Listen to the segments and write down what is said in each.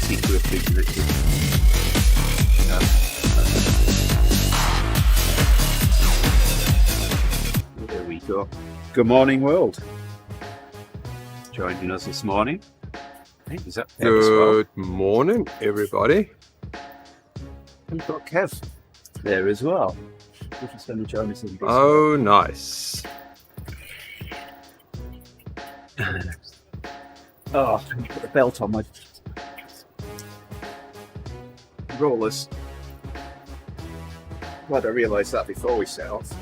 seem to have connected. There we go. Good morning, world. Joining us this morning. Hey, is that Kev as well? Good morning, everybody. We've got Kev there as well. Which is going to join us in this. Oh, nice. Oh, I put the belt on my rollers. Glad I realised that before we set off.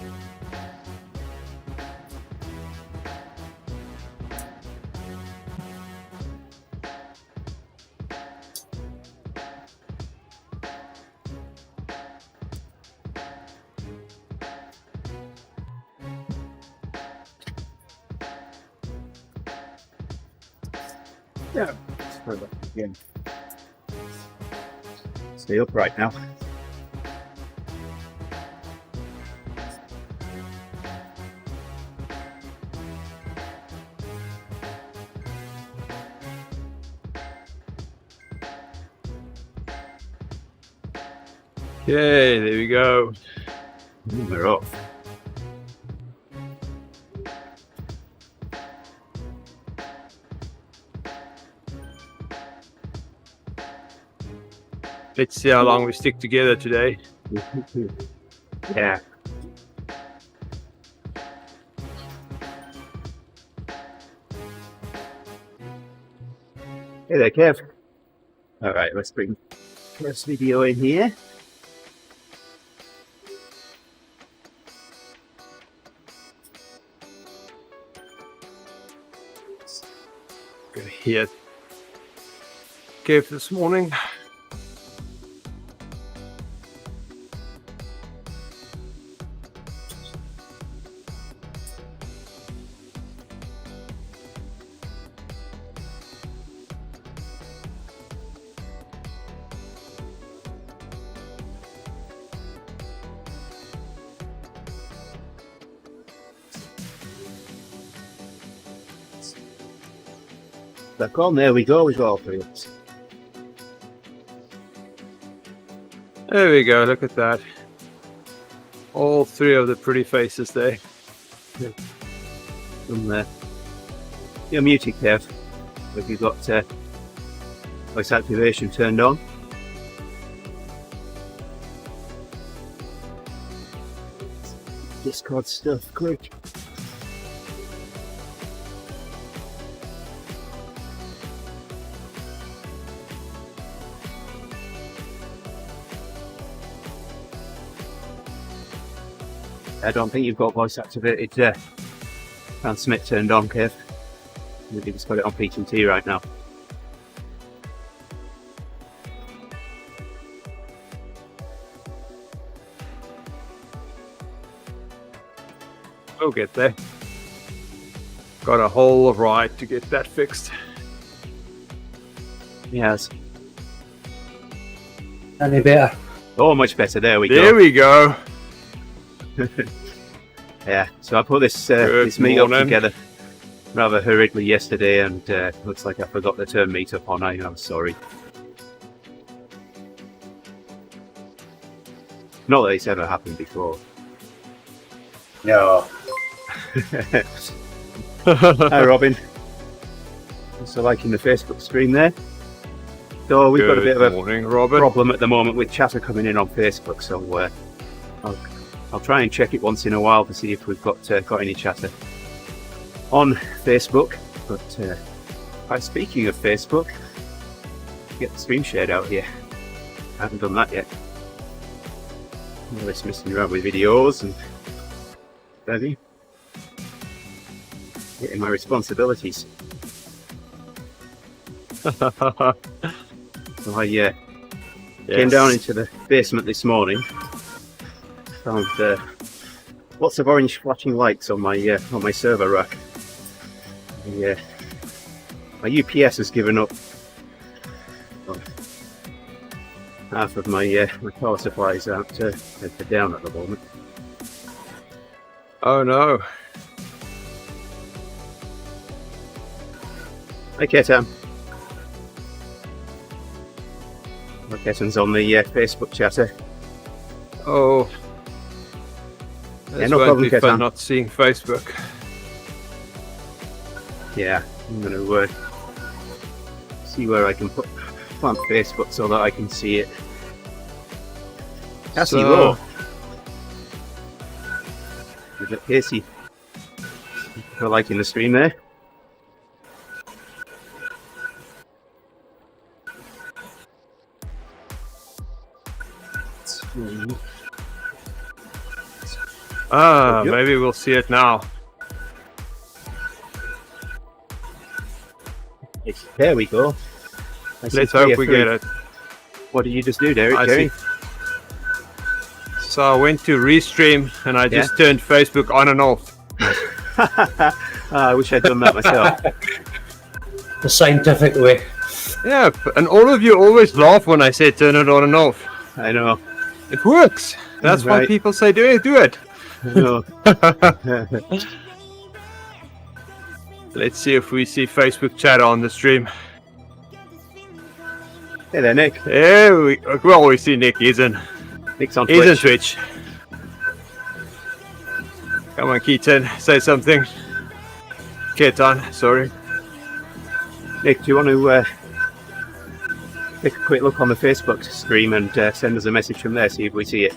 Yeah, let's try that again. Stay upright now. Okay, there we go. We're off. Let's see how long we stick together today. Yeah. Hey there, Kev. All right, let's bring Kev's video in here. Gonna hear Kev this morning. Back on, there we go, we've got all three of us. There we go, look at that. All three of the pretty faces there. From there. You're muted, Kev. Have you got voice activation turned on? Discord stuff, quick. I don't think you've got voice activated transmit turned on, Kev. Maybe just got it on PTT right now. We'll get there. Got a whole ride to get that fixed. Yes. Any better? Oh, much better. There we There go. we go. Yeah, so I put this this meetup together rather hurriedly yesterday, and looks like I forgot to turn meetup on. I'm sorry. Not that it's ever happened before. No. Hi, Robin. Also liking the Facebook stream there. So we've got a bit of a morning, Robin. problem at the moment with chatter coming in on Facebook, so I'll try and check it once in a while to see if we've got any chatter on Facebook. But speaking of Facebook, get the screen shared out here. I haven't done that yet. I'm always messing around with videos and maybe getting my responsibilities. So I came down into the basement this morning. Found lots of orange flashing lights on my server rack. My UPS has given up half of my power supplies out they're down at the moment. Oh no. Okay, Sam. Kevin's on the Facebook chatter. Oh. This no won't problem, be fun Ketan. not seeing Facebook. Yeah, I'm going to see where I can put on Facebook so that I can see it. Cassie Low. Is it Casey? For liking the stream there. Yep. Maybe we'll see it now. There we go. Let's hope we get it. What did you just do, Derek? I Jerry? see. So I went to restream and I just turned Facebook on and off. I wish I'd done that myself. The scientific way. Yeah, and all of you always laugh when I say turn it on and off. I know. It works. That's why Right. people say do it. I know. Let's see if we see Facebook chat on the stream. Hey there, Nick. Well, we see Nick. He's in Nick's on Twitch. Twitch. Come on, Keaton, say something. Ketan, sorry. Nick, do you want to take a quick look on the Facebook stream and send us a message from there, see if we see it?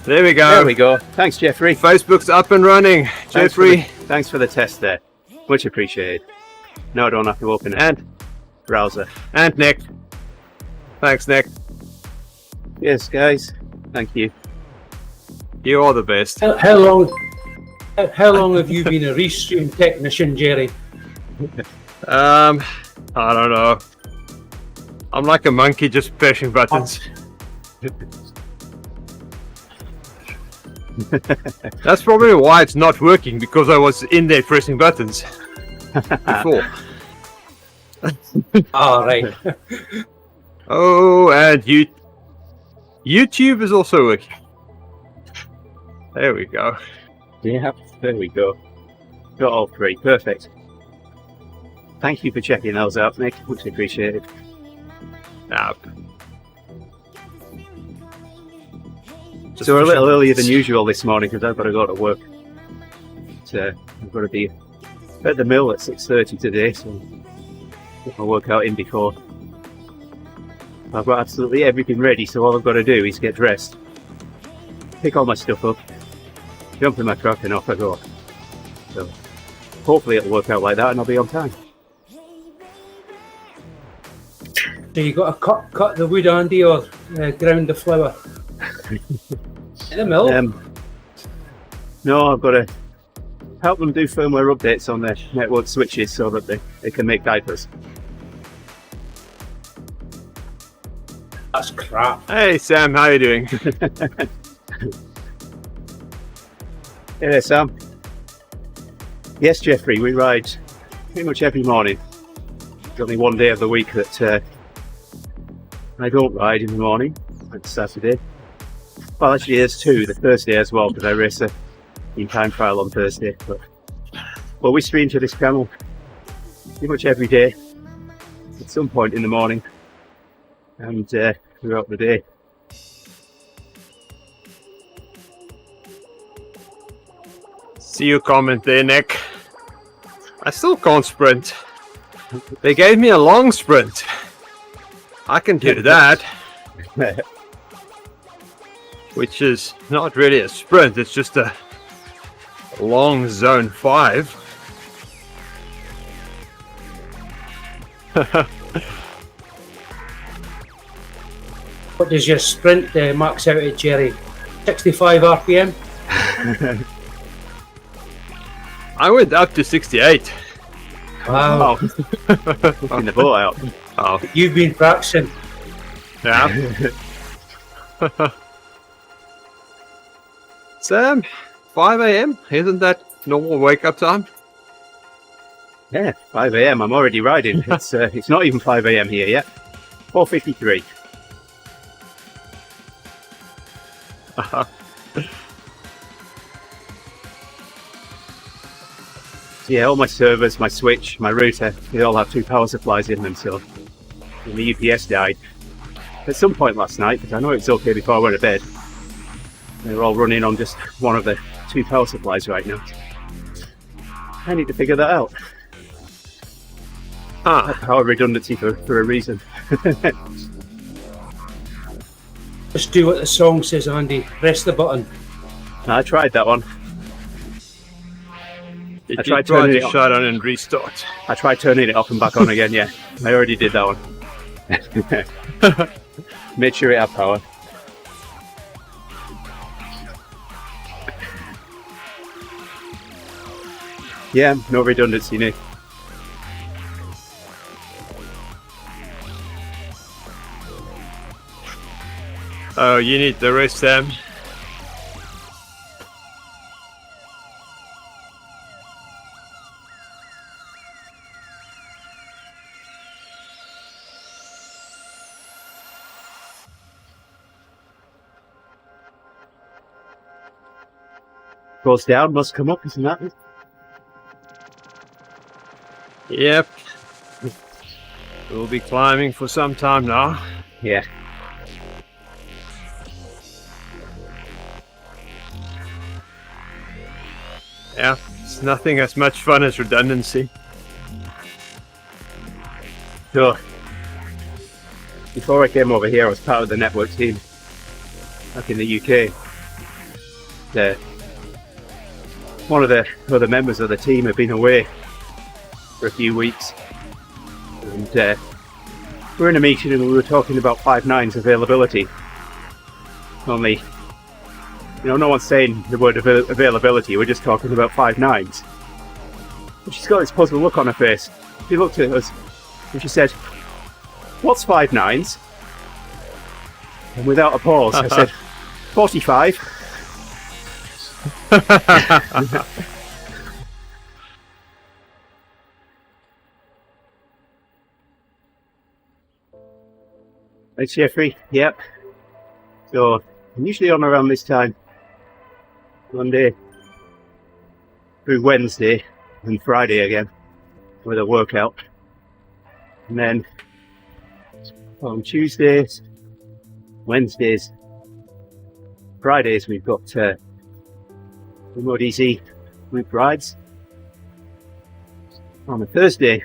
There we go. There we go. Thanks, Jeffrey. Facebook's up and running. Jeffrey. Thanks for the test there. Much appreciated. No, I don't have to open it. And Browser. Nick. Thanks, Nick. Yes, guys. Thank you. You are the best. How long have you been a restream technician, Jerry? I don't know. I'm like a monkey just pressing buttons. That's probably why it's not working, because I was in there pressing buttons before. Ah, right. Oh, and YouTube is also working. There we go. Yeah, there we go. Got all three. Perfect. Thank you for checking those out, Nick. Much appreciated. Now, So we're a little earlier than usual this morning because I've got to go to work. So I've got to be at the mill at 6:30 today, so get my workout in before. I've got absolutely everything ready, so all I've got to do is get dressed, pick all my stuff up, jump in my truck, and off I go. So hopefully it'll work out like that, and I'll be on time. So you got to cut the wood, Andy, or ground the flour? In the mill? No, I've got to help them do firmware updates on their network switches so that they can make diapers. That's crap. hey Sam, how you doing? Hey there, Sam. Yes, Jeffrey, we ride pretty much every morning. There's only one day of the week that I don't ride in the morning. It's Saturday. Well, actually, there's two. The Thursday as well, because I race a in-time trial on Thursday. But we stream to this channel pretty much every day at some point in the morning and throughout the day. See your comment there, Nick. I still can't sprint. They gave me a long sprint. I can do that. Which is not really a sprint, it's just a long zone 5. What does your sprint max out at, Jerry? 65 RPM? I went up to 68. Wow. Looking the boat out. Oh, You've been practicing. yeah. Sam, 5 a.m. Isn't that normal wake up time? Yeah, 5 a.m. I'm already riding. It's not even 5 a.m. here yet. 4:53. Yeah, all my servers, my switch, my router, they all have 2 power supplies in them, so when the UPS died at some point last night, because I know it's okay before I went to bed, they're all running on just one of the 2 power supplies right now. I need to figure that out. Power redundancy for a reason. Just do what the song says, Andy. Press the button. I tried that one. I tried turning it shut on and restart. I tried turning it off and back on again, yeah. I already did that one. Made sure it had power. Yeah, no redundancy, Nick. Oh, you need the rest, Sam. Goes down, must come up, isn't that it? Yep. We'll be climbing for some time now. Yeah. Yeah, it's nothing as much fun as redundancy. So, before I came over here, I was part of the network team back in the UK. One of the other members of the team had been away for a few weeks, and we were in a meeting and we were talking about 5.9's availability. Only, you know, no one's saying the word availability, we're just talking about 5.9's. And she's got this puzzled look on her face. She looked at us and she said, "What's 5.9's?" And without a pause, I said, 45. Thanks, Jeffrey. Yep. So I'm usually on around this time, Monday through Wednesday and Friday again with a workout, and then on Tuesdays, Wednesdays, Fridays we've got TeamODZ group rides. On a Thursday,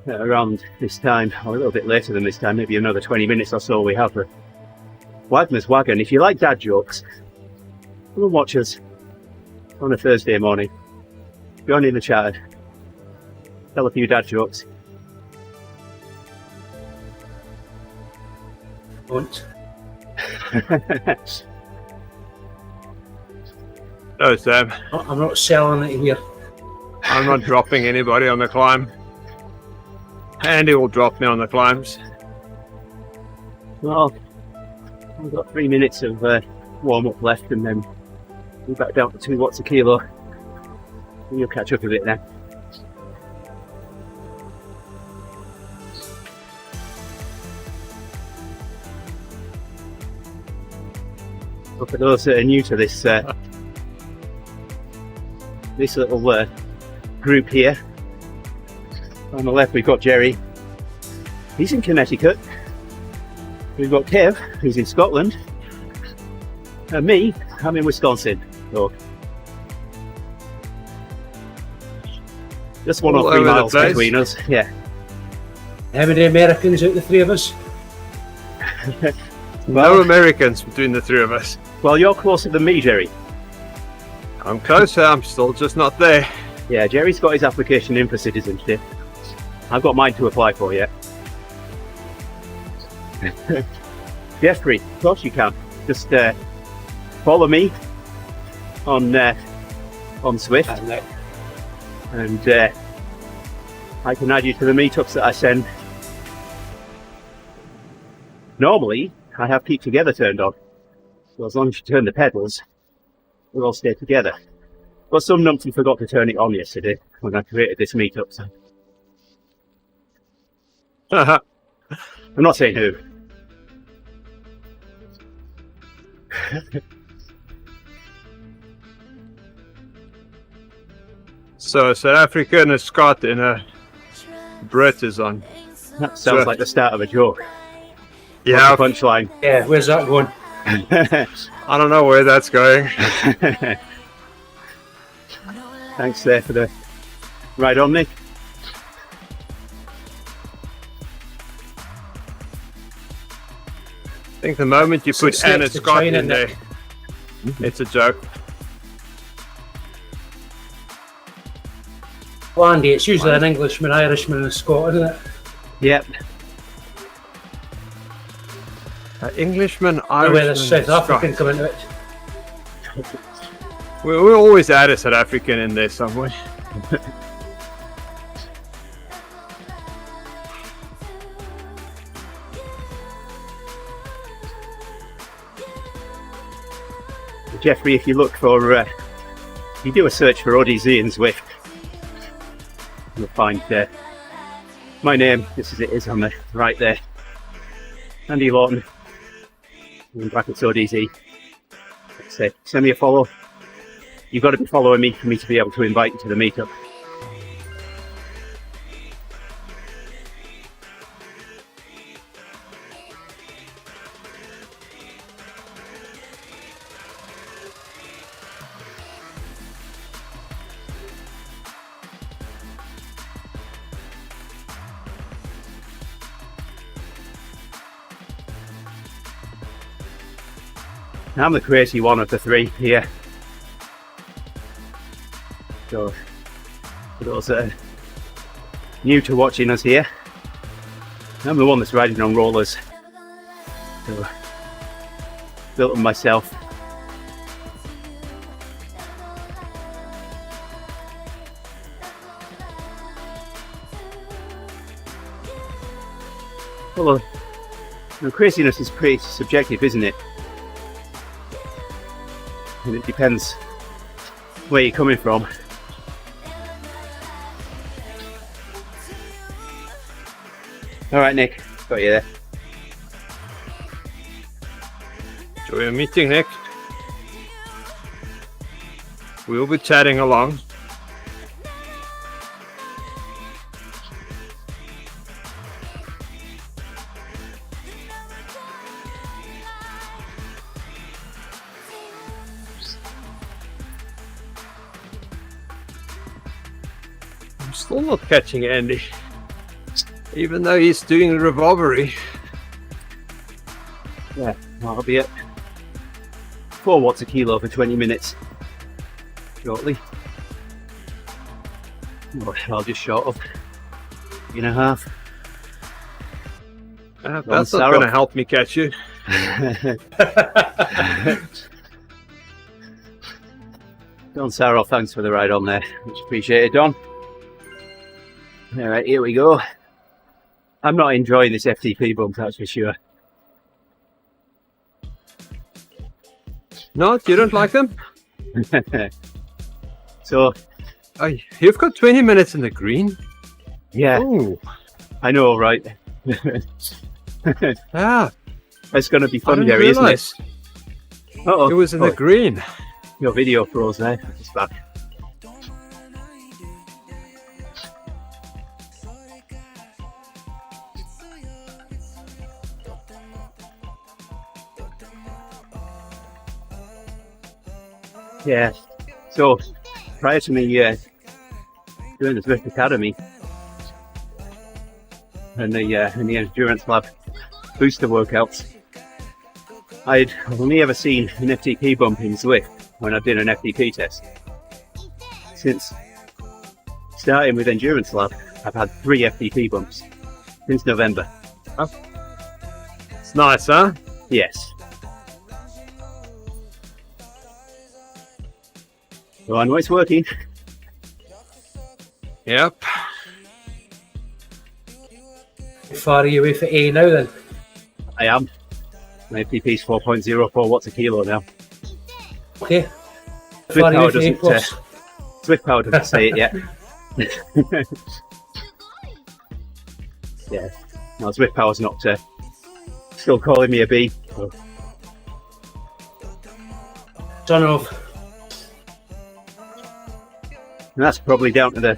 around this time, or a little bit later than this time, maybe another 20 minutes or so, we have a Wagner's Wagon. If you like dad jokes, come and watch us on a Thursday morning. Join in the chat, tell a few dad jokes. Don't. No, Sam. I'm not selling it here. I'm not dropping anybody on the climb. Andy will drop me on the climbs. Well, we've got 3 minutes of warm-up left, and then we're back down to 2 watts a kilo. And you'll catch up a bit then. So for those that are new to this this little group here, on the left we've got Jerry. He's in Connecticut. We've got Kev, who's in Scotland, and me, I'm in Wisconsin. So just 1 or 3 miles between us. Yeah. How many Americans out of the 3 of us? No Americans between the 3 of us. Well, you're closer than me, Jerry. I'm closer, I'm still just not there. Yeah, Jerry's got his application in for citizenship. I've got mine to apply for yet. Jeffrey, of course you can. Just follow me on Swift, and I can add you to the meetups that I send. Normally, I have Keep Together turned on, so as long as you turn the pedals, we'll all stay together. But some numpty forgot to turn it on yesterday when I created this meetup, so I'm not saying who. So South Africa and a Scot and a Brit is on. That sounds like the start of a joke. Yeah, What's the punchline. Yeah, where's that going? I don't know where that's going. Thanks there for the ride on, Nick. I think the moment you put Six Anna next to Scott China, in there, Nick. it's a joke. Well, Andy, it's usually an Englishman, Irishman, and a Scot, isn't it? Yep. Englishman, Where Irishman, the South Scot. African come into it. We always add a South African in there somewhere. Jeffrey, if you look for, you do a search for ODZ in Zwift, you'll find my name, just as it is on the right there. Andy Lawton, in brackets ODZ. So send me a follow. You've got to be following me for me to be able to invite you to the meetup. I'm the crazy one of the three here. So, for those that are new to watching us here, I'm the one that's riding on rollers. So, built them myself. Well, craziness is pretty subjective, isn't it? And it depends where you're coming from. All right, Nick, got you there. Enjoy your meeting, Nick. We'll be chatting along. I'm still not catching Andy, even though he's doing the revolvery. Yeah, well, I'll be at 4 watts a kilo for 20 minutes shortly. Well, I'll just short of 3.5. That's not going to help me catch you. Don Sarah, thanks for the ride on there. Much appreciated, Don. All right, here we go. I'm not enjoying this FTP bump, that's for sure. No, you don't like them? So, You've got 20 minutes in the green. yeah, Oh, I know, right? ah, It's going to be I fun, didn't Gary, isn't it? realize Uh-oh. it was in the green. Your video froze there. It's back. Yeah. So, prior to me doing the Zwift Academy and the Endurance Lab booster workouts, I'd only ever seen an FTP bump in Zwift when I did an FTP test. Since starting with Endurance Lab, I've had 3 FTP bumps since November. It's nice, huh? Yes. So I know it's working. Yep. How far are you away for A now then? I am. My FTP is 4.04 watts a kilo now. Okay. Swift Far Power away for A doesn't, plus. Swift Power doesn't say it yet. Yeah. No, Swift Power's not still calling me a B. So. Turn off. And that's probably down to the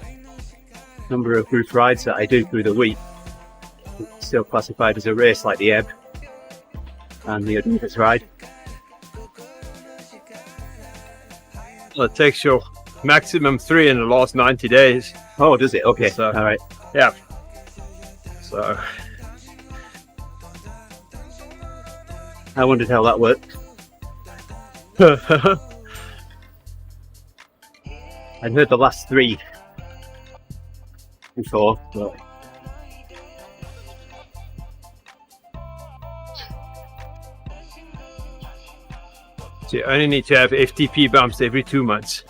number of group rides that I do through the week. It's still classified as a race like the Ebb and the Adventurous ride. Well, it takes your maximum 3 in the last 90 days. Oh, does it? Okay, So- all right. Yeah. So, I wondered how that worked. I'd heard the last 3 before, but so you only need to have FTP bumps every 2 months.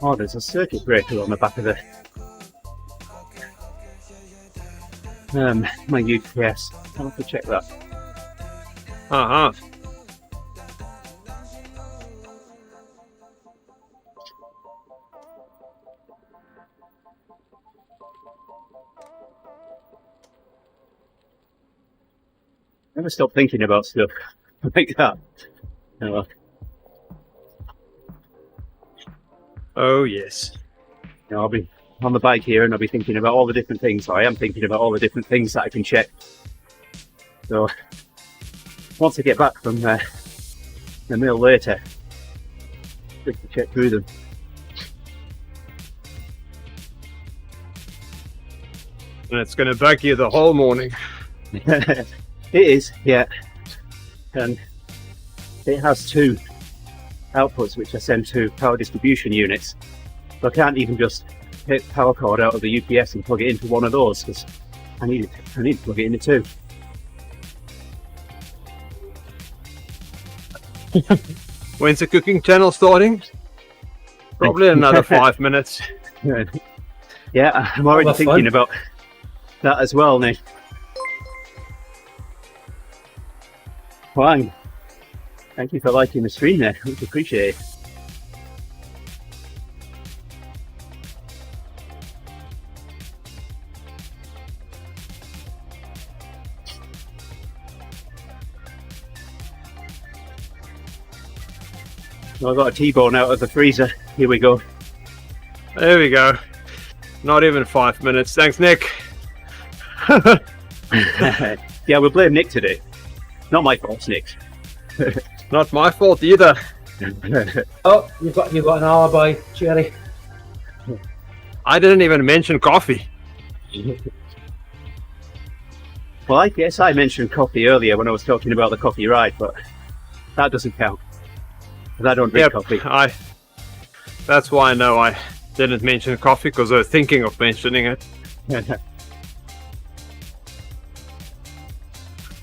oh, there's a circuit breaker on the back of the my UPS. I'll have to check that. Uh-huh. Never stop thinking about stuff like that. Oh, Oh, yes. you know, I'll be on the bike here and I'll be thinking about all the different things. I am thinking about all the different things that I can check. So once I get back from the mill later, just to check through them. And it's going to bug you the whole morning. It is, yeah. And it has 2 outputs which I send to power distribution units. So I can't even just take the power cord out of the UPS and plug it into one of those because I need to plug it into 2. When's the cooking channel starting? Probably another 5 minutes. Yeah, I'm already That's thinking fun. about that as well, Nick. Fine. Thank you for liking the stream there. Much appreciated. So I got a T-bone out of the freezer. Here we go. There we go. Not even 5 minutes. Thanks, Nick. Yeah, we'll blame Nick today. Not my fault, Nick. Not my fault either. Oh, you've got an alibi, Jerry. I didn't even mention coffee. Well, I guess I mentioned coffee earlier when I was talking about the coffee ride, but that doesn't count. 'Cause I don't drink coffee. That's why I know I didn't mention coffee, because I was thinking of mentioning it.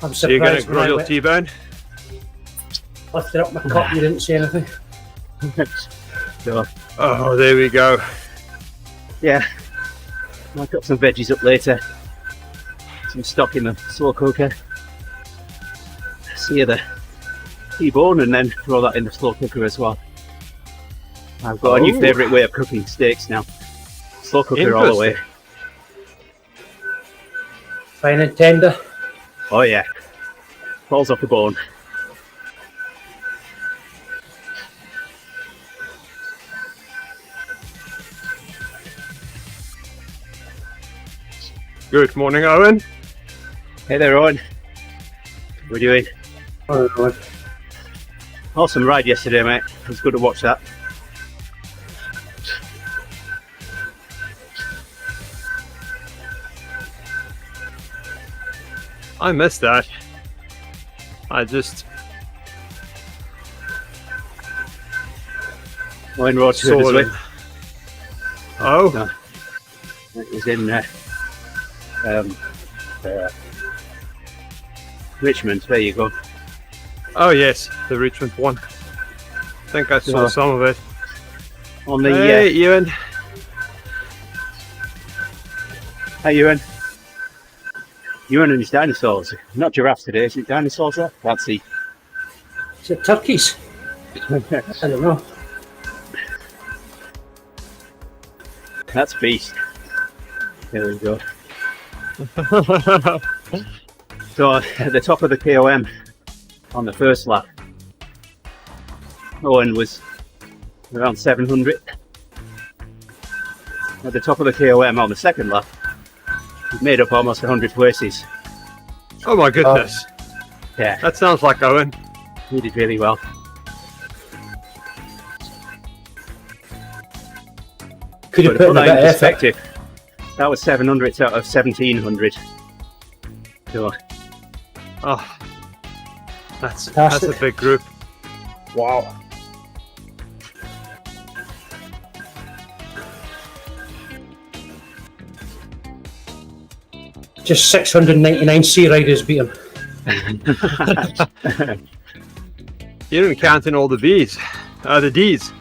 I'm So you're going to surprised when I grill your went- T-bone? lifted up my cup, you didn't say anything. So, Oh, there we go. yeah, I'll cut some veggies up later. Some stock in the slow cooker. Sear the T-bone and then throw that in the slow cooker as well. I've got a new Oh. favourite way of cooking steaks now. Slow cooker all the way. Fine and tender. Oh yeah, falls off the bone. Good morning, Owen. Hey there, Owen. What are we doing? Oh, Awesome ride yesterday, mate. It was good to watch that. I missed that. I just Owen rode to saw us it. with. Oh, It was in Richmond. There you go. oh yes, the Richmond one. I think I saw Yeah. some of it. On the Hey, Ewan. hey, Ewan. Ewan and his dinosaurs. Not giraffes today. Is it dinosaurs there? Can't see. is it turkeys? I don't know. That's beast. There we go. So at the top of the KOM on the first lap, Owen was around 700. At the top of the KOM on the second lap, he made up almost 100 places. Oh my goodness. Yeah, That sounds like Owen. he did really well. Could have But to put put in a that in bit of effort. perspective, that was 700 out of 1700. So Oh, that's a Fantastic. big group. Wow. Just 699 sea riders beat him. You didn't count in all the B's. The D's.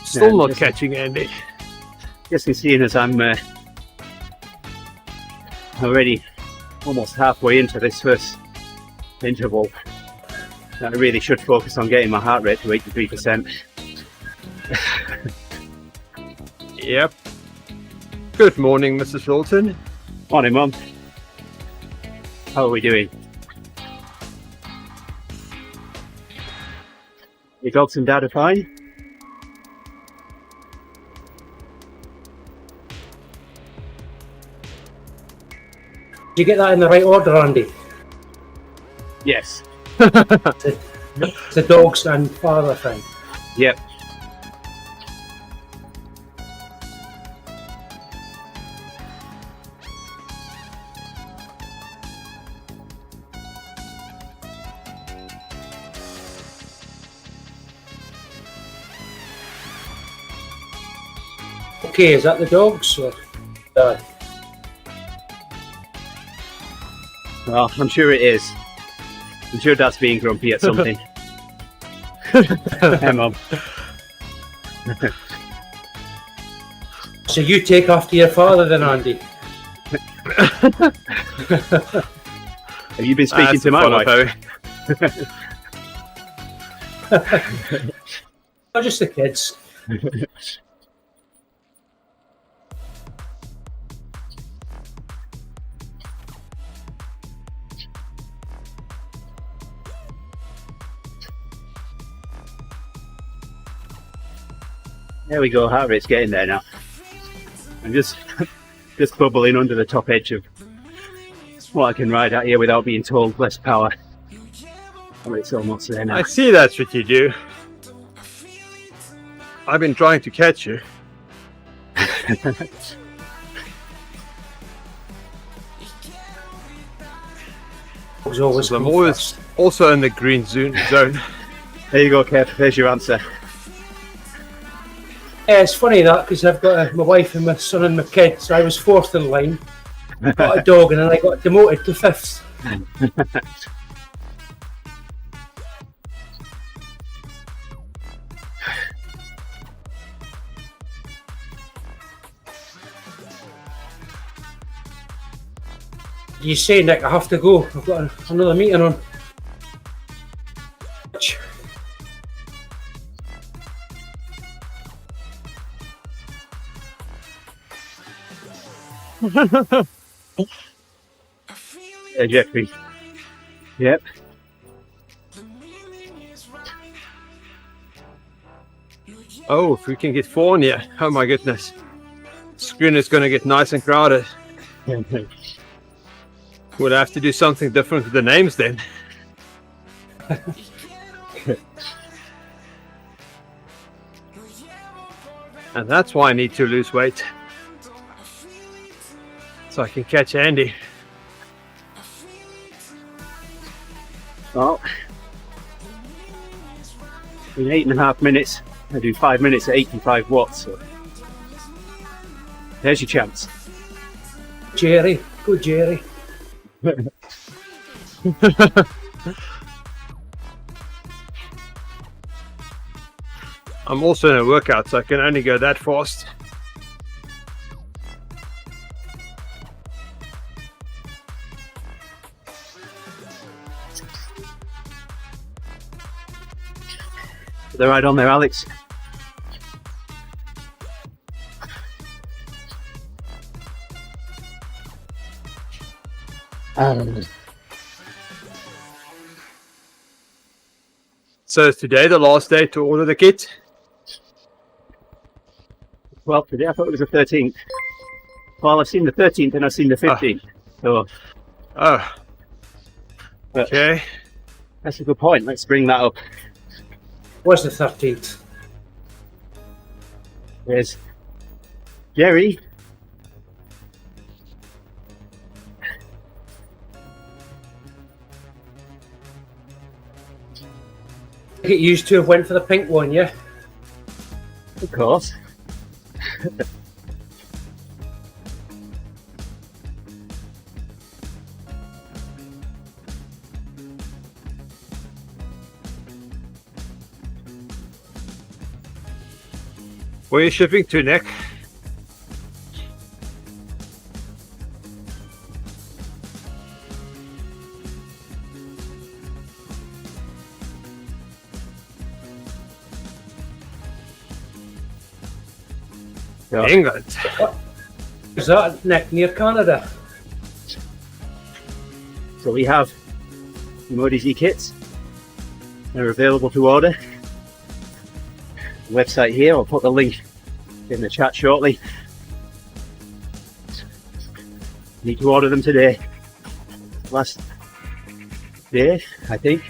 Still Yeah, not just- catching Andy. just seeing as I'm already almost halfway into this first interval, I really should focus on getting my heart rate to 83%. Yep. Good morning, Mrs. Lawton. Morning, Mum. How are we doing? Your dogs and Dad are fine? Did you get that in the right order, Andy? Yes. The dogs and father thing. Yep. Okay, is that the dogs? Or, Well, I'm sure it is. I'm sure Dad's being grumpy at something. Hey, Mum. so you take after your father then, Andy? Have you been speaking That's to the my fun of wife? having- Or just the kids? There we go, heart rate's getting there now. I'm just bubbling under the top edge of what I can ride at here without being told less power. Oh, it's almost there now. I see that's what you do. I've been trying to catch you. Dogs always I'm come always first. also in the green zone. There you go, Kev. There's your answer. Yeah, it's funny that because I've got my wife and my son and my kids. I was fourth in line, got a dog, and then I got demoted to fifth. You say, Nick, I have to go. I've got another meeting on. Yeah, Jeffrey. Yep. Oh, if we can get four in here. Oh my goodness. Screen is going to get nice and crowded. We'll have to do something different with the names then. And that's why I need to lose weight. So I can catch Andy. Well, in 8.5 minutes, I do 5 minutes at 85 watts. So there's your chance. Jerry, go Jerry. I'm also in a workout, so I can only go that fast. They're right on there, Alex. So is today the last day to order the kit? Well, today I thought it was the 13th. Well, I've seen the 13th and I've seen the 15th. So, Oh, but okay. that's a good point. Let's bring that up. Was the 13th. There's Jerry. Get used to have went for the pink one, yeah? Of course. Where are you shipping to, Nick? Yeah. England. Is that, Nick, near Canada? So we have TeamODZ kits. They're available to order. The website here, I'll put the link in the chat shortly. Need to order them today. Last day, I think.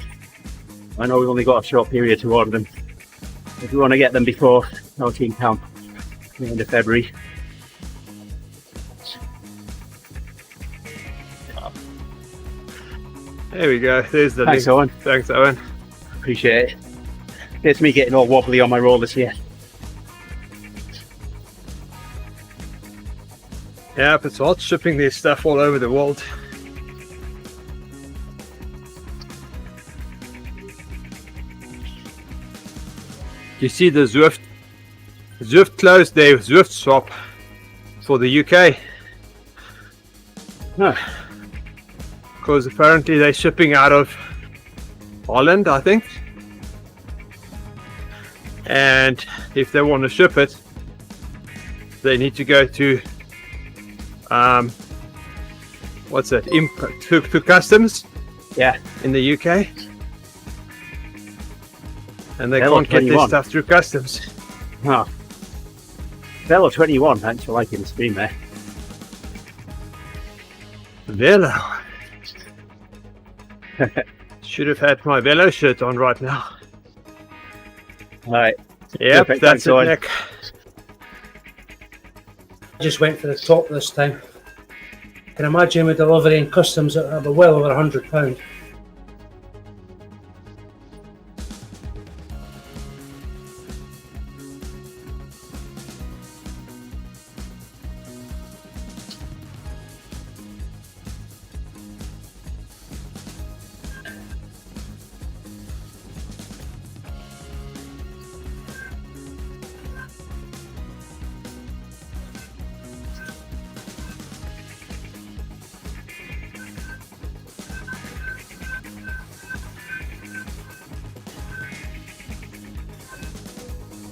I know we've only got a short period to order them. If we want to get them before our team camp, the end of February. There we go. There's the Thanks, link. Owen. Thanks, Owen. Appreciate it. It's me getting all wobbly on my rollers here. Yeah, it's hot shipping this stuff all over the world. You see the Zwift closed their Zwift shop for the UK. Huh. Because apparently they're shipping out of Holland, I think. And if they want to ship it, they need to go to what's that? To customs Yeah. in the UK. And they Hello, can't get this 21. stuff through customs. Huh. Fellow 21, thanks for liking the stream there. Velo. Should have had my Velo shirt on right now. Alright. Yep, Perfect, that's thanks, it, Owen. Nick. I just went for the top this time. I can imagine with delivery and customs it'll be well over £100.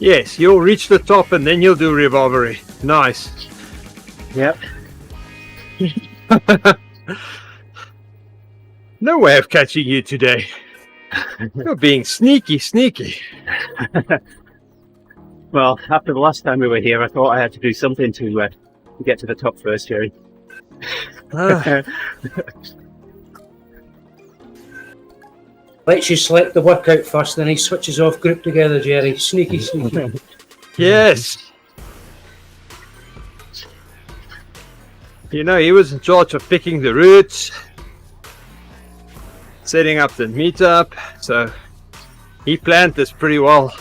Yes, you'll reach the top and then you'll do revolvery. Nice. Yep. No way of catching you today. You're being sneaky. Well, after the last time we were here, I thought I had to do something to get to the top first, Jerry. Ah, Lets you select the workout first, then he switches off group together, Jerry. Sneaky. yes. You know, he was in charge of picking the routes, setting up the meetup, so he planned this pretty well.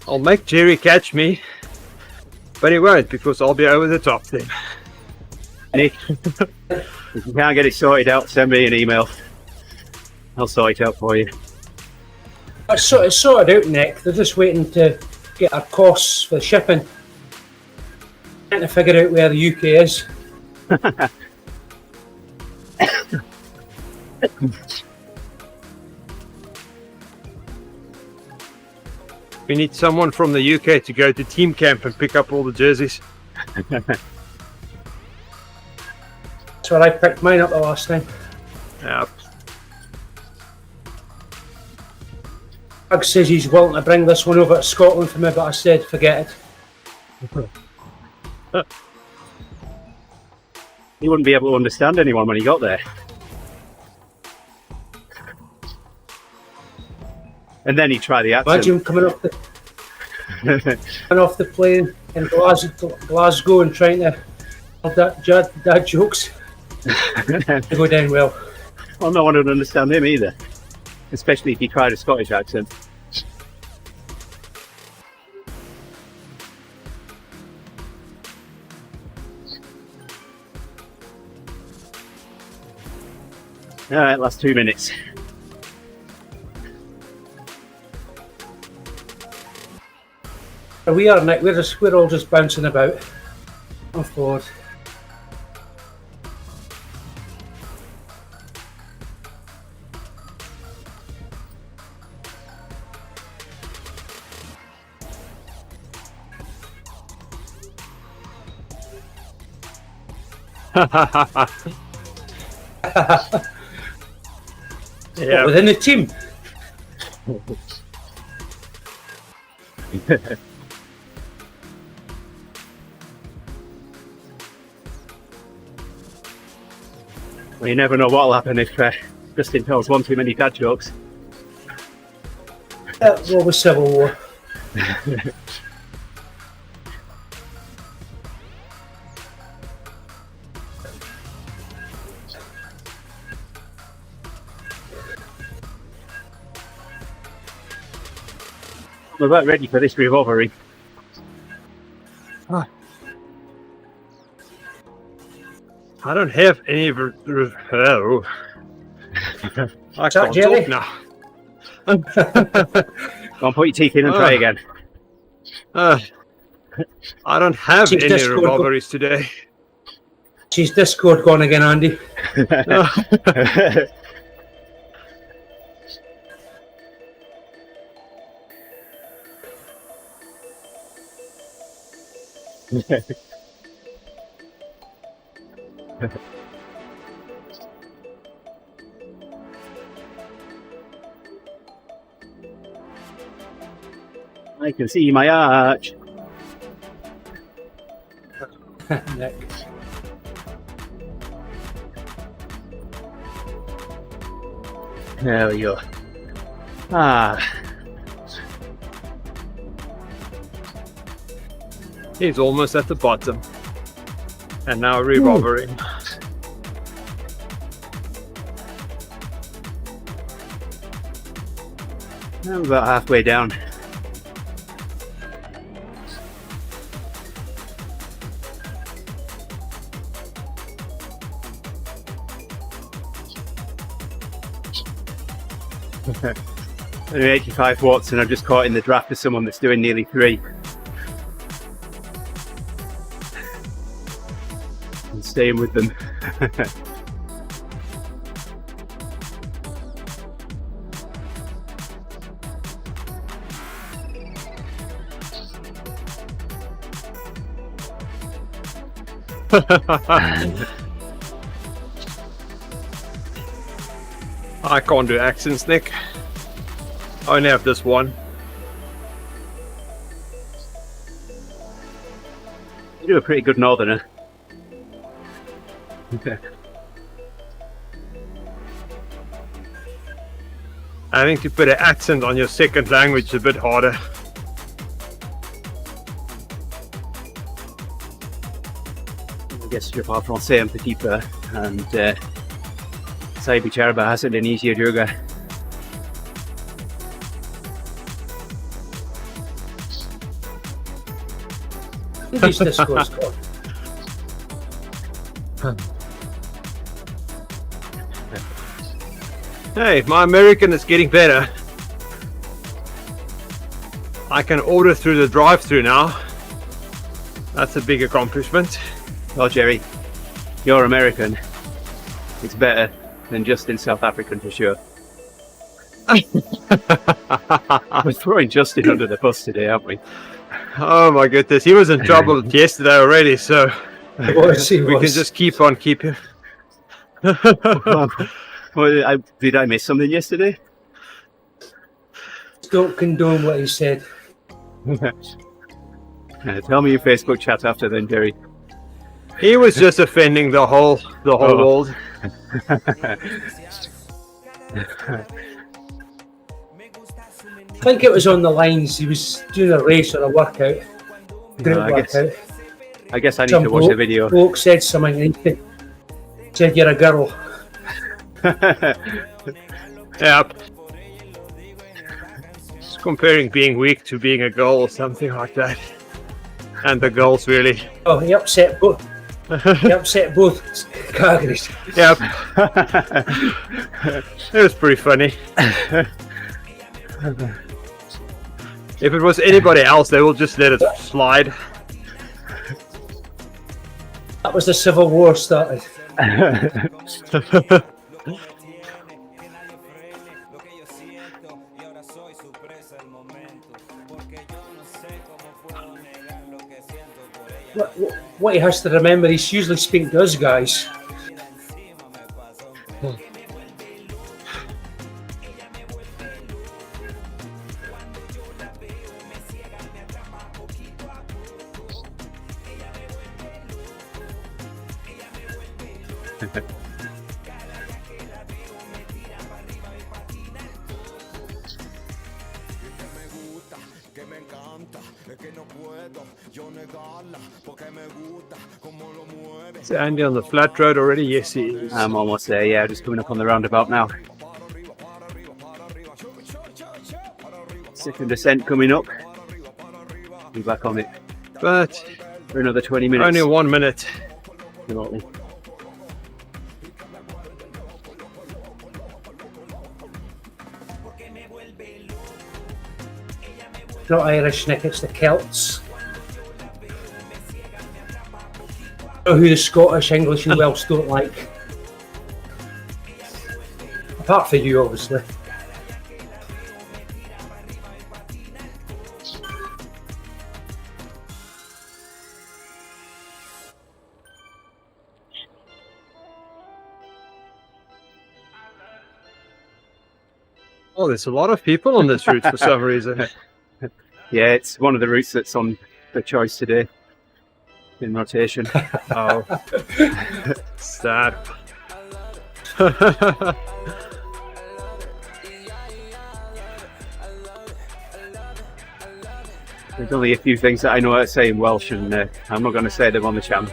I'll make Jerry catch me, but he won't because I'll be over the top then. Nick, if you can't get it sorted out, send me an email. I'll sort it out for you. It's sorted out, Nick. They're just waiting to get our costs for shipping. Trying to figure out where the UK is. We need someone from the UK to go to team camp and pick up all the jerseys. That's where I picked mine up the last time. Yeah. Doug says he's willing to bring this one over to Scotland for me, but I said forget it. He wouldn't be able to understand anyone when he got there. And then he'd try the accent. Imagine coming off the plane in Glasgow and trying to have dad jokes. To go down well. Well, no one would understand him either. Especially if he tried a Scottish accent. Alright, last 2 minutes. We are, Nick. We're all just bouncing about. Oh, forward. Yeah. Within the team. Well, you never know what'll happen if Justin tells one too many dad jokes. Well, with Civil War. I'm about ready for this revolvery. I don't have any. Oh. I can't Jerry? talk now. Go on, put your teeth in and try again. I don't have She's any Discord revolveries today. She's Discord gone again, Andy. I can see my arch. Nick. There we go. Ah, He's almost at the bottom. And now revolvering. I'm about halfway down. Anyway, 85 watts, and I've just caught in the draft of someone that's doing nearly 3. And staying with them. I can't do accents, Nick. I only have this one. You do a pretty good northerner. Okay. I think to put an accent on your second language is a bit harder. I guess je parle français un petit peu, and saya bicara bahasa Indonesia juga. Who's Discord's gone? Hey, my American is getting better. I can order through the drive-thru now. That's a big accomplishment. Oh, Jerry, your American is better than Justin South African for sure. We're throwing Justin under the bus today, aren't we? Oh my goodness, he was in trouble yesterday already, so He was. we can just keep on keeping. Well, did I miss something yesterday? Don't condone what he said. Tell me your Facebook chat after then, Jerry. He was just offending the whole world. I think it was on the lines. He was doing a race or a workout. Group workout. I guess I need to watch the video. Bloke said something and he said, "You're a girl." Yep. Just comparing being weak to being a girl or something like that. And the girls really. Oh, he upset both. He upset both categories. Yep. It was pretty funny. If it was anybody else, they will just let it slide. That was the Civil War started. What he has to remember, he's usually speaking to us guys. Is Andy on the flat road already? Yes, he is. I'm almost there, yeah, just coming up on the roundabout now. Second descent coming up. Be back on it But for another 20 minutes. only 1 minute. Remotely. It's not Irish, Nick, it's the Celts. I know who the Scottish, English and Welsh don't like. Apart from you, obviously. Oh, there's a lot of people on this route for some reason. Yeah, it's one of the routes that's on the choice today in rotation. Oh, sad. There's only a few things that I know how to say in Welsh, and I'm not going to say them on the channel.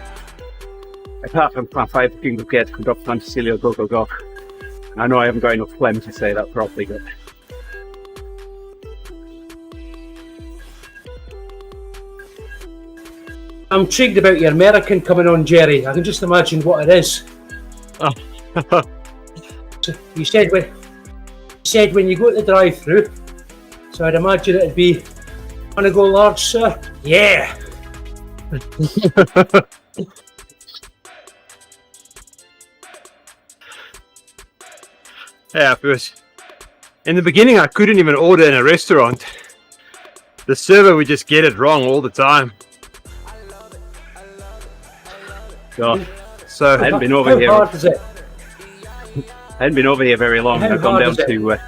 Apart from my 5 King of Gate, Dr. Fantasilio Go Go Go. I know I haven't got enough phlegm to say that properly, but I'm intrigued about your American coming on, Jerry. I can just imagine what it is. Oh. So you said when you go to the drive-through, so I'd imagine it'd be, "Want to go large, sir?" Yeah. Yeah, because in the beginning I couldn't even order in a restaurant. The server would just get it wrong all the time. So I hadn't been over here. How hard is it? I hadn't been over here very long. How I've gone hard down is it?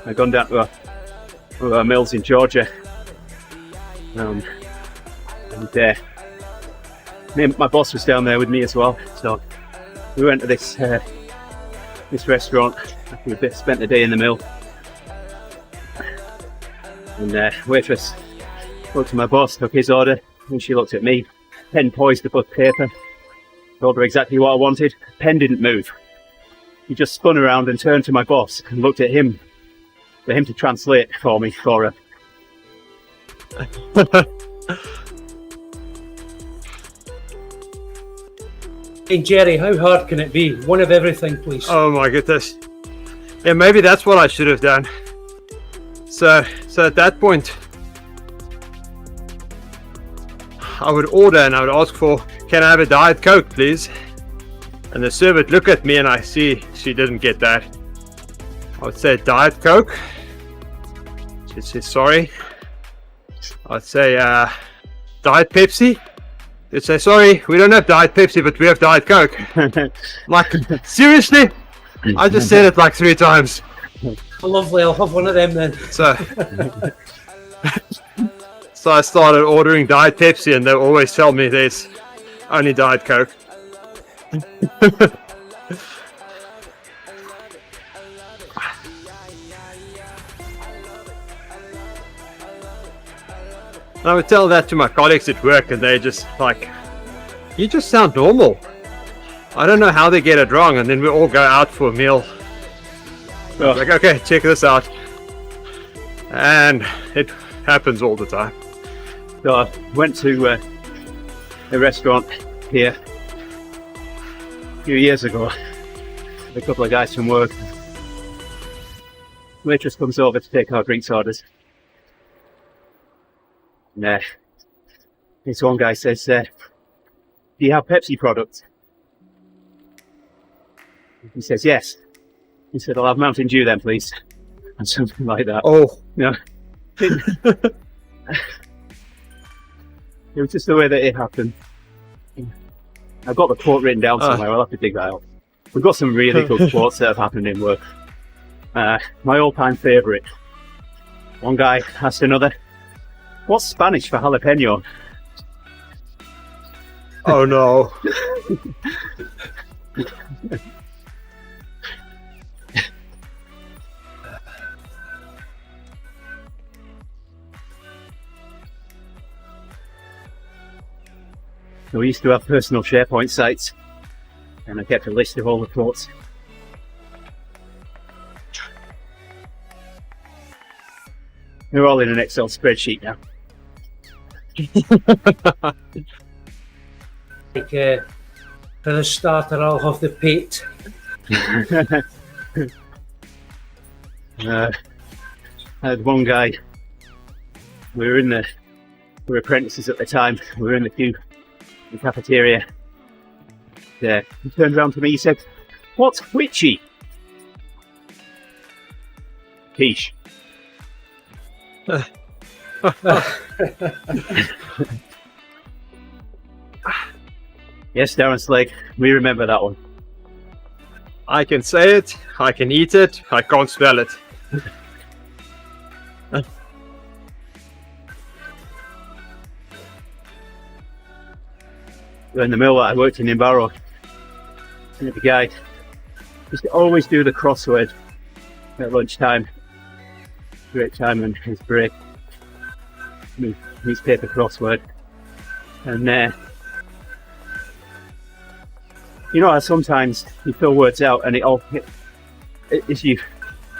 I've gone down to our mills in Georgia, and my boss was down there with me as well. So we went to this restaurant. We spent the day in the mill, and waitress looked at my boss, took his order, and she looked at me. Pen poised above paper. Told her exactly what I wanted. Pen didn't move. He just spun around and turned to my boss and looked at him for him to translate for me for her. Hey Jerry, how hard can it be? One of everything, please. oh my goodness. Yeah, maybe that's what I should have done. So at that point, I would order and I would ask for, can I have a Diet Coke, please? And the server would look at me and I see she didn't get that. I would say Diet Coke. She'd say sorry. I'd say Diet Pepsi. They'd say sorry, we don't have Diet Pepsi, but we have Diet Coke. Like, seriously? I just said it like 3 times. Lovely, I'll have one of them then. So I started ordering Diet Pepsi and they always tell me there's only Diet Coke. I would tell that to my colleagues at work and they just like, you just sound normal. I don't know how they get it wrong, and then we all go out for a meal. Oh. Like, okay, check this out. And it happens all the time. So I went to a restaurant here a few years ago. A couple of guys from work. Waitress comes over to take our drinks orders. And this one guy says, do you have Pepsi products? He says, yes. He said, I'll have Mountain Dew then, please. And something like that. Oh. You know, it was just the way that it happened. I've got the quote written down somewhere. I'll have to dig that out. We've got some really good quotes that have happened in work. My all-time favourite. One guy asked another, what's Spanish for jalapeno? Oh no. We used to have personal SharePoint sites, and I kept a list of all the quotes. They're all in an Excel spreadsheet now. Like, for the starter, I'll have the pate. I had one guy, we were apprentices at the time, we were in the queue, in the cafeteria. He turned around to me, he said, what's witchy? Quiche. Yes, Darren Slade, we remember that one. I can say it, I can eat it, I can't spell it. In the mill that I worked in Barrow, the guy used to always do the crossword at lunchtime. Great time and his break. Newspaper crossword. And you know how sometimes you fill words out and if you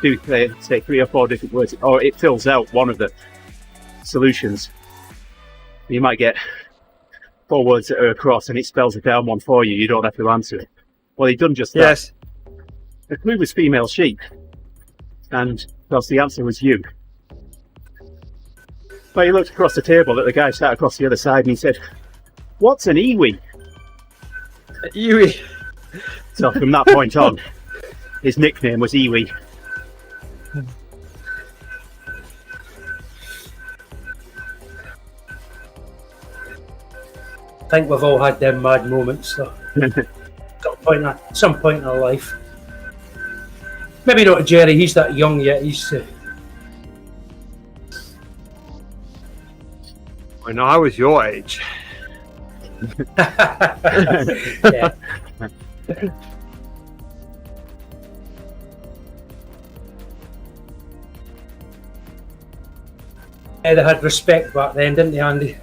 do say 3 or 4 different words, or it fills out one of the solutions, you might get 4 words that are across and it spells it down one for you, you don't have to answer it. Well, he'd done just that. Yes. The clue was female sheep, and of course the answer was you. But he looked across the table at the guy sat across the other side and he said, what's an iwi? Iwi. So from that point on, his nickname was Iwi. I think we've all had them mad moments, though. Some point in our life. Maybe not Jerry, he's that young yet. He's When I was your age. yeah. Yeah, they had respect back then, didn't they, Andy?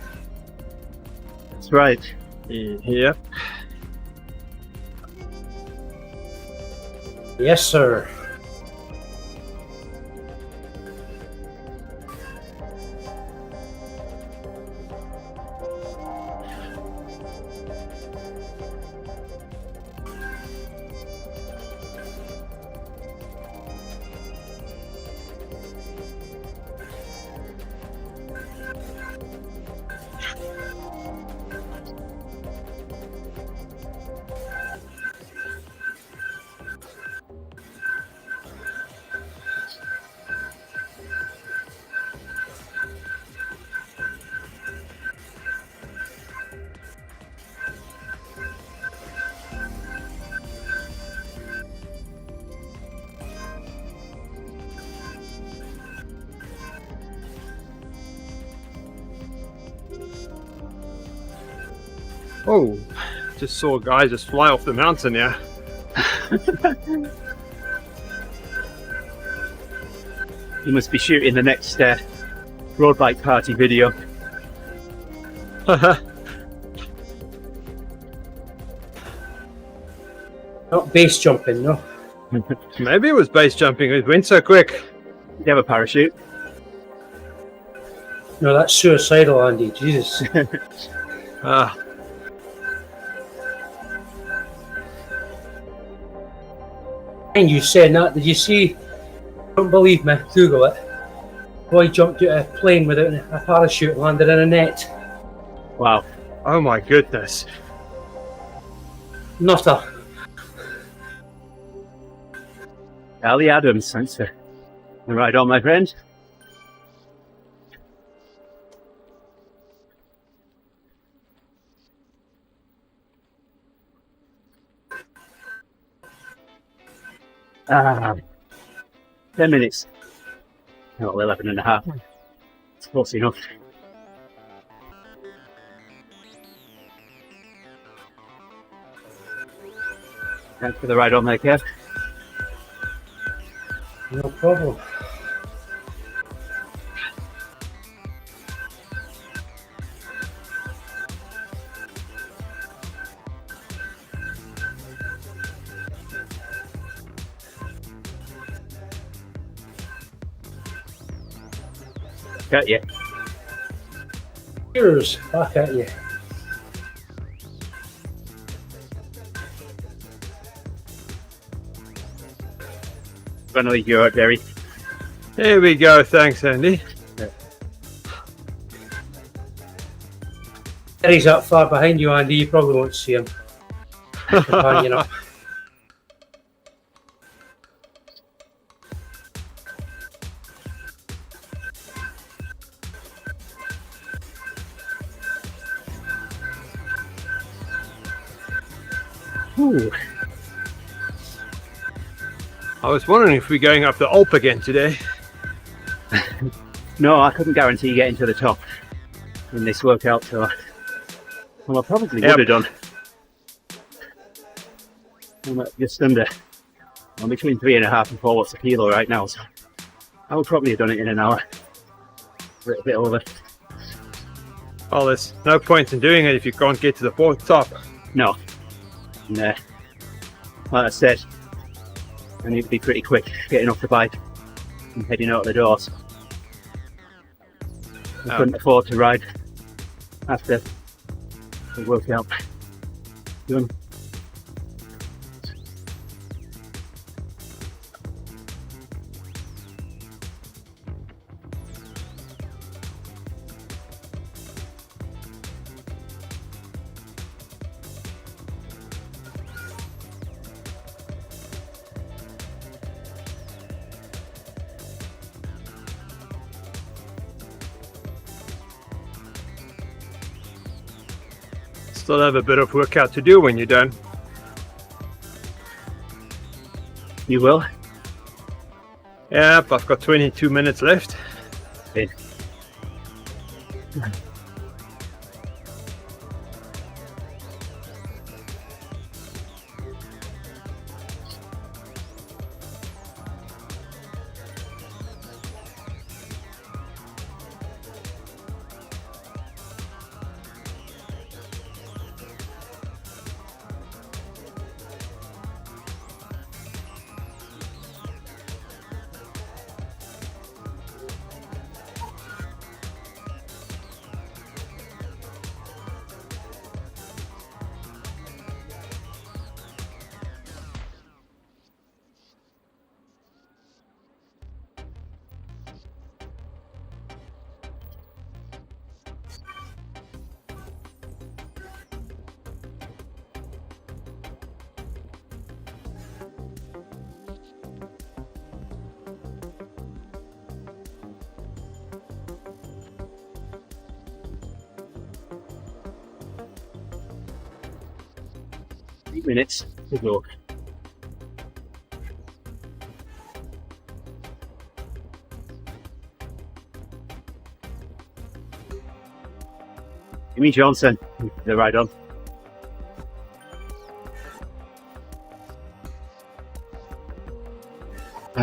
That's right. Yeah. Yes, sir. Oh, just saw a guy just fly off the mountain here. You must be shooting the next road bike party video. Not base jumping, no. Maybe it was base jumping. It went so quick. You have a parachute? No, that's suicidal, Andy. Jesus. Ah, And you saying that, did you see? Don't believe me, Google it. Boy jumped out of a plane without a parachute and landed in a net. Wow. oh my goodness. Nutter. Ali Adams, thanks for the ride on, my friend. Ah, 10 minutes. Not 11 and a half. It's close enough. Thanks for the ride on there, Kev. No problem. Got you. Cheers. Back at you. Gonna leave you out, Jerry. Here we go. Thanks, Andy. He's up far behind you, Andy. You probably won't see him. Companion up. Ooh. I was wondering if we're going up the Alp again today. No, I couldn't guarantee getting to the top in this workout, so well, I probably would have done. I'm at just under. I'm between 3.5 and 4 watts a kilo right now, so I would probably have done it in an hour. A little bit over. Well, there's no point in doing it if you can't get to the top. No. And, like I said, I need to be pretty quick getting off the bike and heading out the doors. I couldn't afford to ride after the workout done. Still have a bit of workout to do when you're done. You will? Yep, I've got 22 minutes left. Good. Minutes to go. Jimmy Johnson, the ride on. The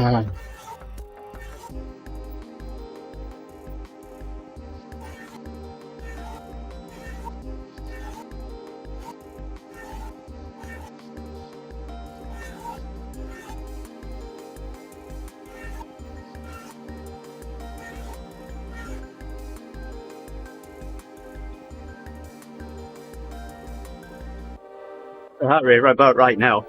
heart rate right about right now.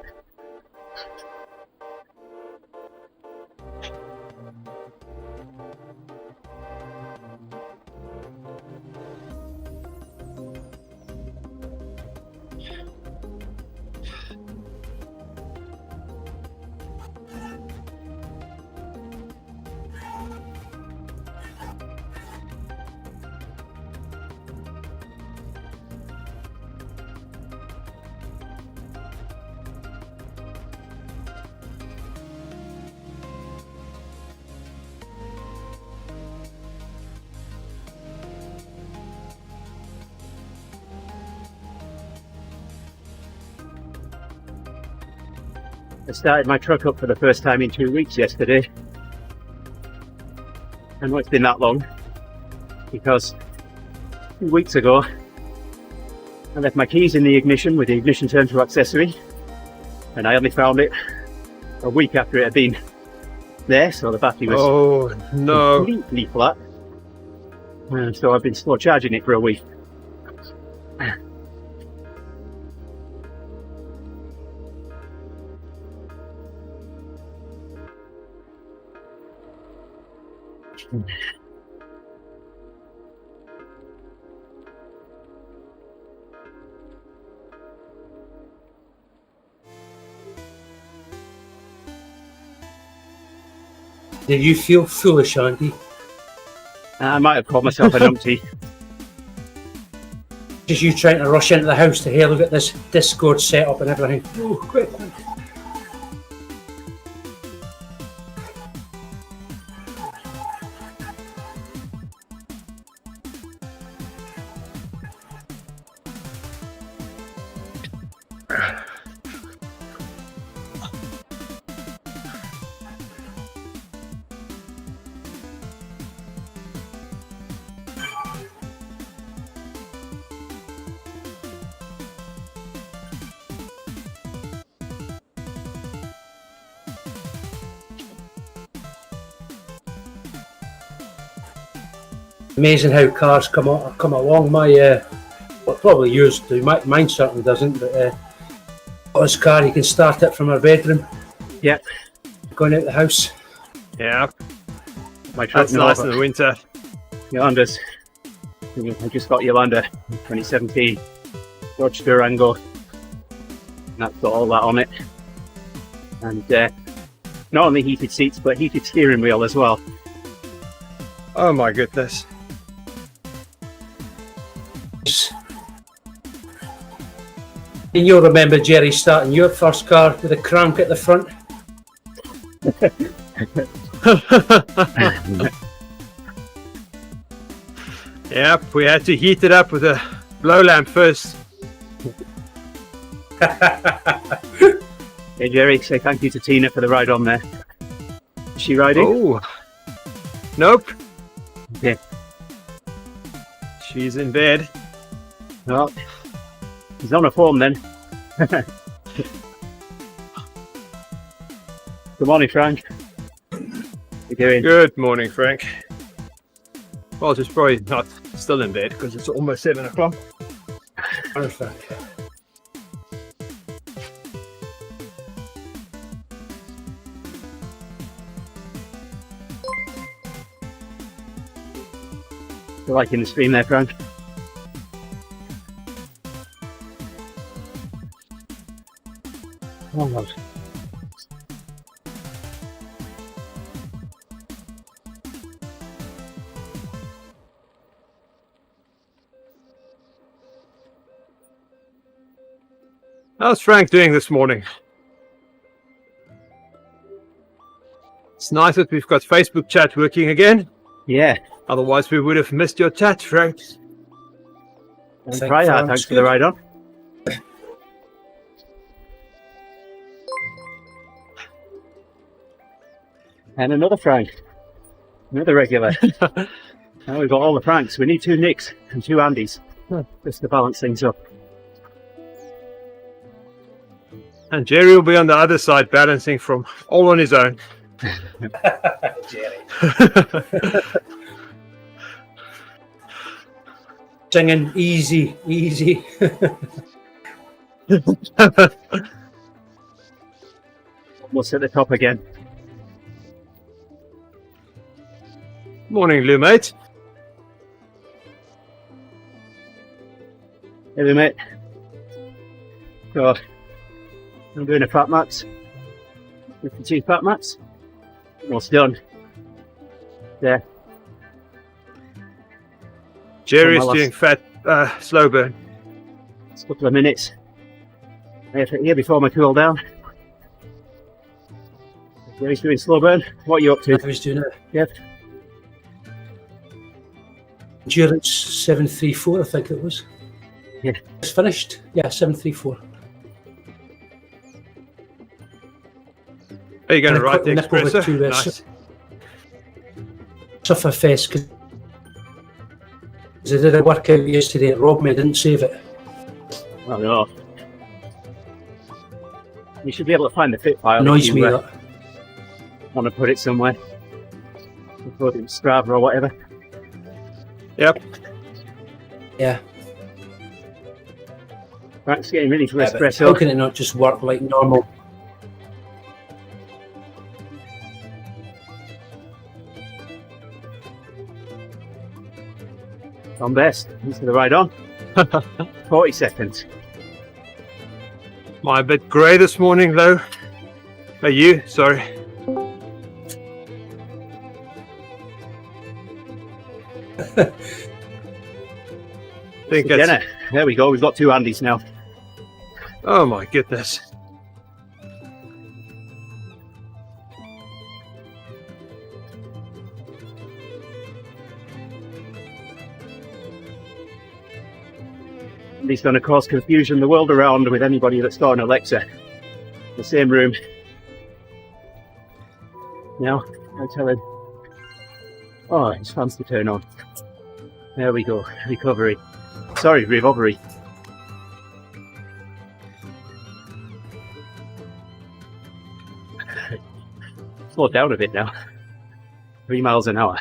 I started my truck up for the first time in 2 weeks yesterday. I know it's been that long because 2 weeks ago I left my keys in the ignition with the ignition turned to accessory, and I only found it a week after it had been there, so the battery was completely flat. And so I've been slow charging it for a week. Did you feel foolish, Andy? I might have called myself a numpty. Just you trying to rush into the house to hey, look at this Discord setup and everything. Oh, quick. Amazing how cars come along. My well, probably yours do. Mine certainly doesn't. But this car, you can start it from our bedroom. Yep. Going out the house. Yeah, My truck that's nice in the winter. Yolanda's. I just got Yolanda 2017 Dodge Durango. And that's got all that on it. And not only heated seats, but heated steering wheel as well. Oh my goodness. And you'll remember, Jerry, starting your first car with a crank at the front. Yep, we had to heat it up with a blow lamp first. Hey Jerry, say thank you to Tina for the ride on there. Is she riding? Oh, nope. Yeah. She's in bed. Well, he's on a phone then. Good morning, Frank. How you doing? Good morning, Frank. Well, she's probably not still in bed because it's almost 7 o'clock. Perfect. You liking the stream there, Frank? Oh, God. How's Frank doing this morning? It's nice that we've got Facebook chat working again. Yeah. Otherwise, we would have missed your chat, Frank. And Fryer, thanks for the ride on. And another Frank. Another regular. Now we've got all the Franks. We need 2 Nicks and 2 Andys just to balance things up. And Jerry will be on the other side balancing from all on his own. Jerry. Singing easy, easy. Almost at the top again. Morning, Lou, mate. Hey, mate. So, I'm doing a fat max. 52 fat max. Almost done. There. Jerry's last- doing fat, slow burn. Just a couple of minutes. Here before my cool down. Jerry's doing slow burn. What are you up to? I was doing it. Yep. Endurance 734, I think it was. Yeah. It's finished. Yeah, 734. Are you going to And a write the quick nip over espresso? to, Nice. Sufferfest, because I did a workout yesterday. It robbed me. I didn't save it. Oh no. You should be able to find the fit file. Annoys if me you that. want to put it somewhere. Put it in Strava or whatever. Yep. Yeah. Frank's getting ready for Yeah, but espresso. how can it not just work like normal? On best. Into the right on. 40 seconds. Am I a bit grey this morning, though? Are you? Sorry. Think it's... Jenna. There we go. We've got 2 Andys now. Oh my goodness. He's going to cause confusion the world around with anybody that's got an Alexa. The same room. Now, I tell him. Oh, his fans to turn on. There we go. Recovery. Sorry, revovery. Slow down a bit now. 3 miles an hour.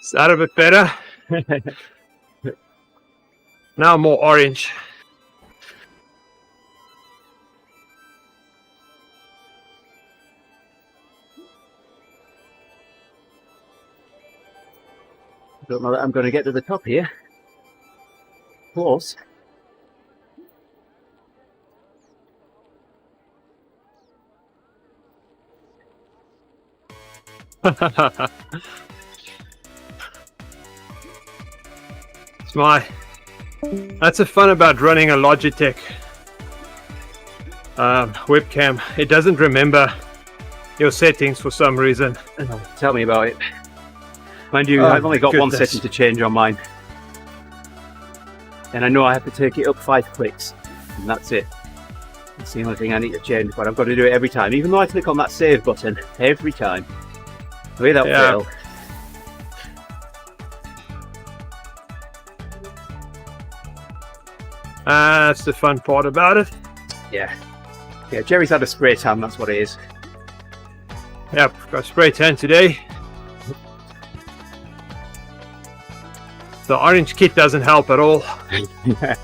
Is that a bit better? Now more orange. Don't know that I'm going to get to the top here. Close. That's the fun about running a Logitech webcam. It doesn't remember your settings for some reason. Tell me about it. Mind you, Oh, I've only got one goodness. setting to change on mine. And I know I have to take it up 5 clicks. And that's it. That's the only thing I need to change, but I've got to do it every time. Even though I click on that save button every time. Without Yeah. fail. That's the fun part about it. Yeah. Yeah, Jerry's had a spray tan, that's what it is. Yep, got spray tan today. The orange kit doesn't help at all. I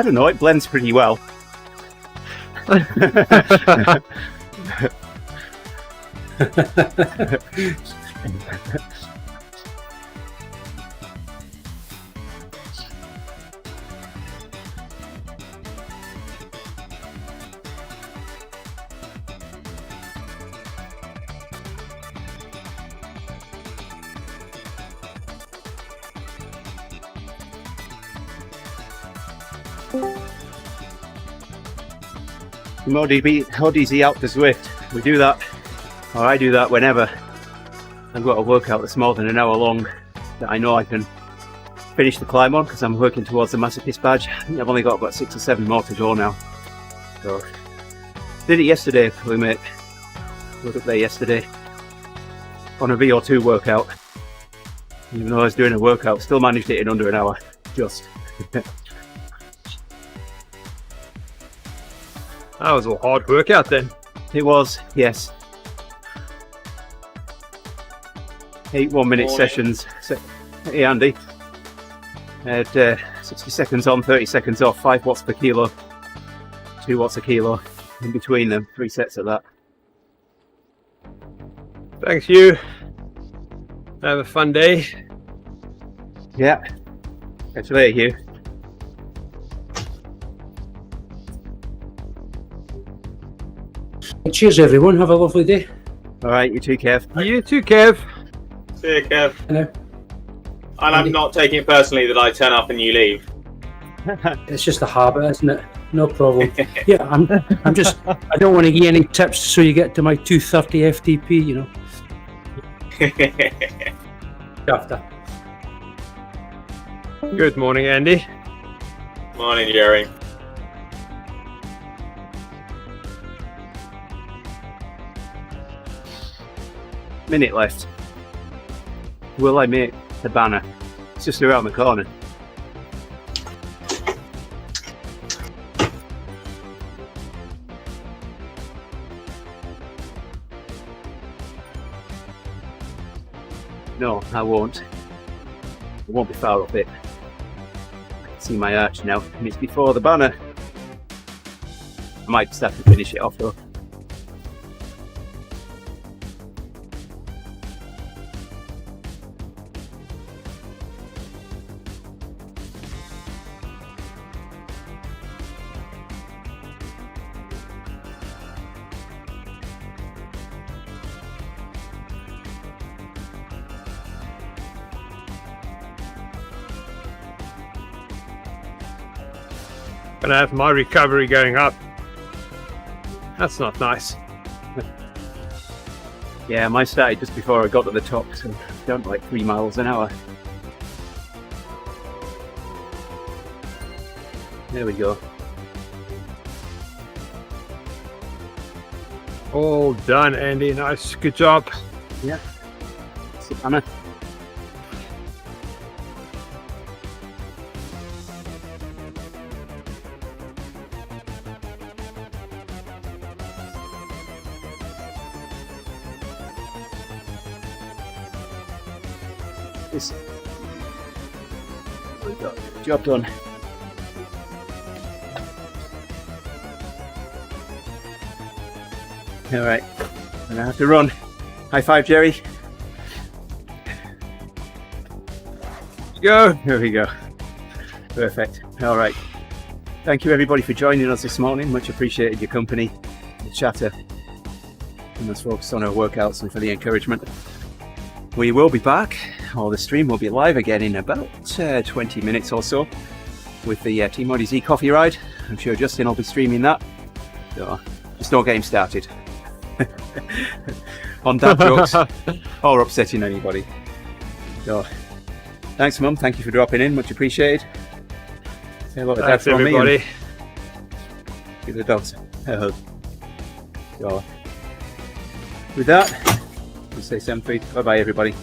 don't know, it blends pretty well. TeamODZ out to Zwift. We do that, or I do that whenever I've got a workout that's more than an hour long that I know I can finish the climb on because I'm working towards the masochist badge. I think I've only got about 6 or 7 more to go now. So, did it yesterday, we mate. Was up there yesterday on a VO2 workout. Even though I was doing a workout, still managed it in under an hour. Just. That was a hard workout then. It was, yes. 8 1-minute sessions. Hey Andy. Had 60 seconds on, 30 seconds off, 5 watts per kilo, 2 watts a kilo in between them, 3 sets of that. Thanks, you. Have a fun day. Yeah. Catch you later, Hugh. Cheers, everyone. Have a lovely day. Alright, you too, Kev. You too, Kev. See you, Kev. Hello. And I'm not taking it personally that I turn up and you leave. It's just a habit, isn't it? No problem. Yeah, I'm just. I don't want to give you any tips so you get to my 230 FTP. You know. After. Good morning, Andy. Morning, Jerry. Minute left. Will I make the banner? It's just around the corner. No, I won't. I won't be far off it. I can see my arch now, and it's before the banner. I might just have to finish it off though. Gonna have my recovery going up. That's not nice. Yeah, mine started just before I got to the top, so I've done like 3 miles an hour. There we go. All done, Andy. Nice. Good job. Yeah. That's the banner. This. We got job done. All right, and I have to run. High five, Jerry. Let's go. There we go. Perfect. All right. Thank you, everybody, for joining us this morning. Much appreciated your company, the chatter, and let's focus on our workouts and for the encouragement. We will be back, or the stream will be live again in about 20 minutes or so with the TeamODZ coffee ride. I'm sure Justin will be streaming that. So just don't get him started on dad jokes or upsetting anybody. So thanks, Mum. Thank you for dropping in. Much appreciated. Say hello to Dad Thanks, from me. everybody. Give the dogs a hug. So with that, we'll say 7 feet. Bye bye, everybody.